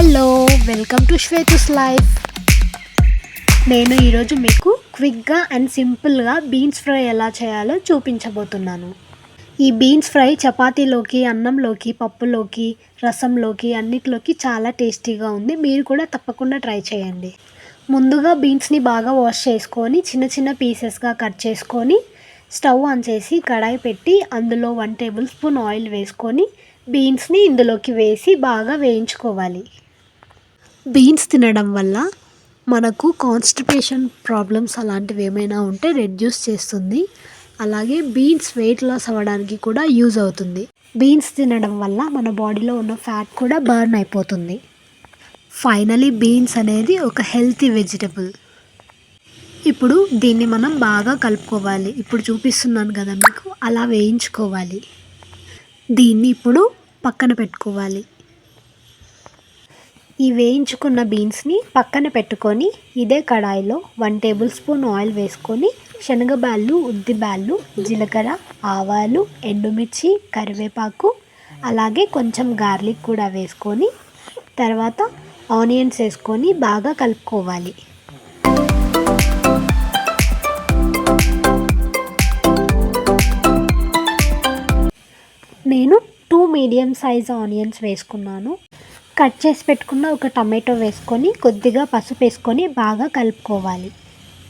Hello welcome to Shwetu's life. నేను ఈరోజు మీకు క్విక్గా అండ్ సింపుల్గా బీన్స్ ఫ్రై ఎలా చేయాలో చూపించబోతున్నాను. ఈ బీన్స్ ఫ్రై చపాతీలోకి, అన్నంలోకి, పప్పులోకి, రసంలోకి అన్నిటిలోకి చాలా టేస్టీగా ఉంది. మీరు కూడా తప్పకుండా ట్రై చేయండి. ముందుగా బీన్స్ని బాగా వాష్ చేసుకొని చిన్న చిన్న పీసెస్గా కట్ చేసుకొని స్టవ్ ఆన్ చేసి కడాయి పెట్టి అందులో 1 టేబుల్ స్పూన్ ఆయిల్ వేసుకొని బీన్స్ని ఇందులోకి వేసి బాగా వేయించుకోవాలి. బీన్స్ తినడం వల్ల మనకు కాన్స్టిపేషన్ ప్రాబ్లమ్స్ అలాంటివి ఏమైనా ఉంటే రెడ్యూస్ చేస్తుంది. అలాగే బీన్స్ వెయిట్ లాస్ అవ్వడానికి కూడా యూజ్ అవుతుంది. బీన్స్ తినడం వల్ల మన బాడీలో ఉన్న ఫ్యాట్ కూడా బర్న్ అయిపోతుంది. ఫైనలీ బీన్స్ అనేది ఒక హెల్తీ వెజిటబుల్. ఇప్పుడు దీన్ని మనం బాగా కలుపుకోవాలి. ఇప్పుడు చూపిస్తున్నాను కదా మీకు, అలా వేయించుకోవాలి. దీన్ని ఇప్పుడు పక్కన పెట్టుకోవాలి. ఈ వేయించుకున్న బీన్స్ని పక్కన పెట్టుకొని ఇదే కడాయిలో 1 టేబుల్ స్పూన్ ఆయిల్ వేసుకొని శనగబ్యాళ్ళు, ఉద్దిబ్యాళ్ళు, జీలకర్ర, ఆవాలు, ఎండుమిర్చి, కరివేపాకు, అలాగే కొంచెం గార్లిక్ కూడా వేసుకొని తర్వాత ఆనియన్స్ వేసుకొని బాగా కలుపుకోవాలి. నేను 2 మీడియం సైజ్ ఆనియన్స్ వేసుకున్నాను. కట్ చేసి పెట్టుకున్న ఒక టమాటో వేసుకొని కొద్దిగా పసుపు వేసుకొని బాగా కలుపుకోవాలి.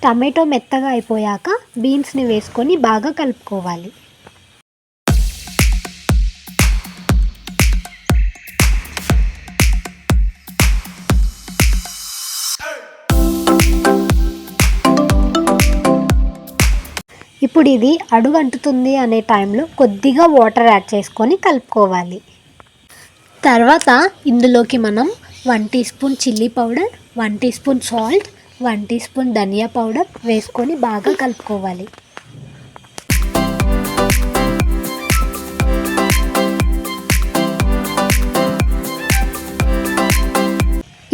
టమాటో మెత్తగా అయిపోయాక బీన్స్ని వేసుకొని బాగా కలుపుకోవాలి. ఇప్పుడు ఇది అడుగంటుతుంది అనే టైంలో కొద్దిగా వాటర్ యాడ్ చేసుకొని కలుపుకోవాలి. తర్వాత ఇందులోకి మనం 1 teaspoon chilli powder, 1 teaspoon salt, 1 teaspoon ధనియా పౌడర్ వేసుకొని బాగా కలుపుకోవాలి.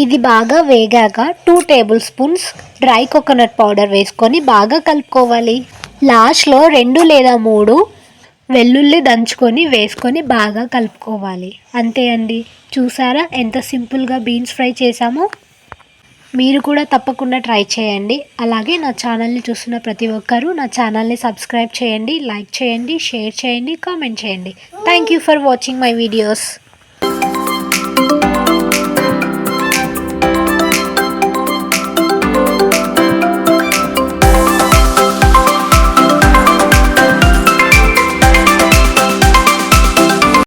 ఇది బాగా వేగాక 2 tablespoons dry coconut powder వేసుకొని బాగా కలుపుకోవాలి. లాస్ట్లో 2 లేదా 3 వెల్లుల్లి దంచుకొని వేసుకొని బాగా కలుపుకోవాలి. అంతే అండి, చూసారా ఎంత సింపుల్గా బీన్స్ ఫ్రై చేసామో. మీరు కూడా తప్పకుండా ట్రై చేయండి. అలాగే నా ఛానల్ని చూస్తున్న ప్రతి ఒక్కరూ నా ఛానల్ని సబ్స్క్రైబ్ చేయండి, లైక్ చేయండి, షేర్ చేయండి, కామెంట్ చేయండి. Thank you for watching my videos.